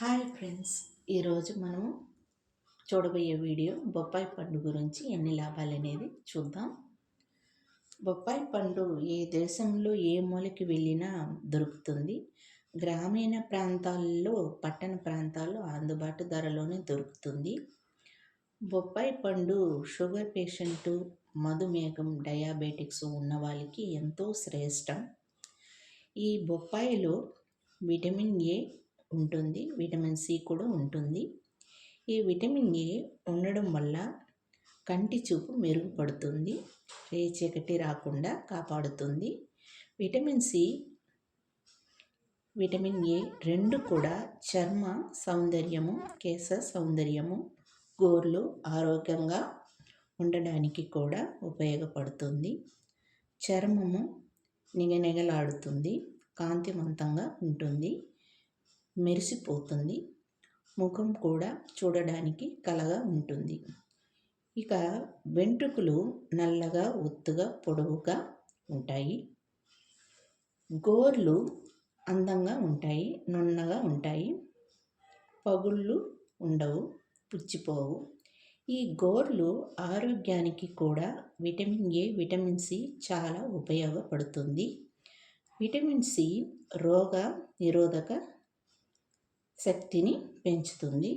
Hi friends, ఈరోజు మనం చూడబోయే వీడియో బొప్పాయి పండు గురించి ఎన్ని లాభాలు అనేది చూద్దాం. బొప్పాయి పండు ఏ దేశంలో ఏ మూలకి వెళ్ళినా దొరుకుతుంది. గ్రామీణ ప్రాంతాల్లో, పట్టణ ప్రాంతాల్లో అందుబాటు ధరలోనే దొరుకుతుంది. బొప్పాయి పండు షుగర్ పేషెంటు, మధుమేహం, డయాబెటిక్స్ ఉన్న వాళ్ళకి ఎంతో శ్రేష్టం. ఈ బొప్పాయిలో విటమిన్ ఏ ఉంటుంది, విటమిన్ సి కూడా ఉంటుంది. ఈ విటమిన్ ఏ ఉండడం వల్ల కంటి చూపు మెరుగుపడుతుంది, రేచీకటి రాకుండా కాపాడుతుంది. విటమిన్ సి, విటమిన్ ఏ రెండు కూడా చర్మ సౌందర్యము, కేశ సౌందర్యము, గోర్లు ఆరోగ్యంగా ఉండడానికి కూడా ఉపయోగపడుతుంది. చర్మము నిగనిగలాడుతుంది, కాంతివంతంగా ఉంటుంది, మెరిసిపోతుంది. ముఖం కూడా చూడడానికి కళగా ఉంటుంది. ఇక వెంట్రుకలు నల్లగా, ఒత్తుగా, పొడవుగా ఉంటాయి. గోర్లు అందంగా ఉంటాయి, నున్నగా ఉంటాయి. పగుళ్ళు ఉండవు, పుచ్చిపోవు. ఈ గోర్లు ఆరోగ్యానికి కూడా విటమిన్ ఏ, విటమిన్ సి చాలా ఉపయోగపడుతుంది. విటమిన్ సి రోగ నిరోధక శక్తిని పెంచుతుంది.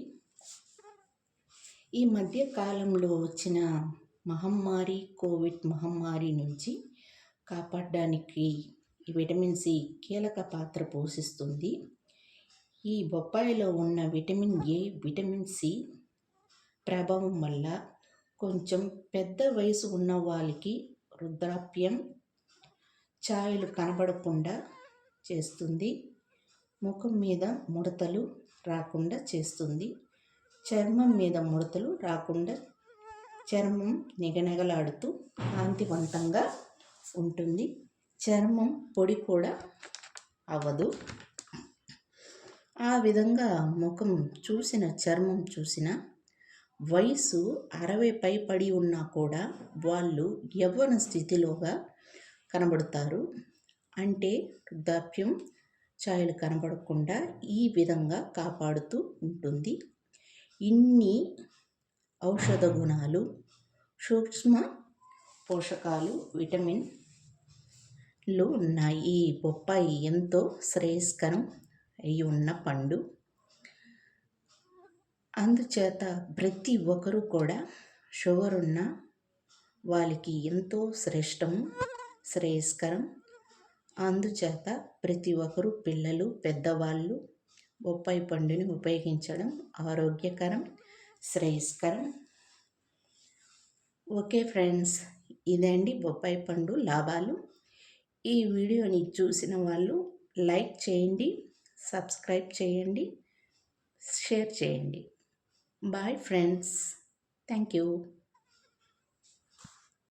ఈ మధ్య కాలంలో వచ్చిన మహమ్మారి, కోవిడ్ మహమ్మారి నుంచి కాపాడడానికి ఈ విటమిన్ సి కీలక పాత్ర పోషిస్తుంది. ఈ బొప్పాయిలో ఉన్న విటమిన్ ఏ, విటమిన్ సి ప్రభావం వల్ల కొంచెం పెద్ద వయసు ఉన్న వాళ్ళకి వృద్ధాప్యం, ఛాయలు కనబడకుండా చేస్తుంది. ముఖం మీద ముడతలు రాకుండా చేస్తుంది. చర్మం మీద ముడతలు రాకుండా, చర్మం నిగనిగలాడుతూ కాంతివంతంగా ఉంటుంది. చర్మం పొడి కూడా అవ్వదు. ఆ విధంగా ముఖం చూసిన, చర్మం చూసిన వయసు 60 పైబడి ఉన్నా కూడా వాళ్ళు యవ్వన స్థితిలోగా కనబడతారు. అంటే వృద్ధాప్యం, ఛాయలు కనబడకుండా ఈ విధంగా కాపాడుతూ ఉంటుంది. ఇన్ని ఔషధ గుణాలు, సూక్ష్మ పోషకాలు, విటమిన్లు ఉన్నాయి. ఈ బొప్పాయి ఎంతో శ్రేయస్కరం అయి ఉన్న పండు. అందుచేత ప్రతి ఒక్కరూ కూడా షుగర్ ఉన్న వాళ్ళకి ఎంతో శ్రేష్టము, శ్రేయస్కరం. అందుచేత ప్రతి ఒక్కరూ, పిల్లలు, పెద్దవాళ్ళు బొప్పాయి పండుని ఉపయోగించడం ఆరోగ్యకరం, శ్రేయస్కరం. ఓకే ఫ్రెండ్స్, ఇదండి బొప్పాయి పండు లాభాలు. ఈ వీడియోని చూసిన వాళ్ళు లైక్ చేయండి, సబ్స్క్రైబ్ చేయండి, షేర్ చేయండి. Bye friends, thank you.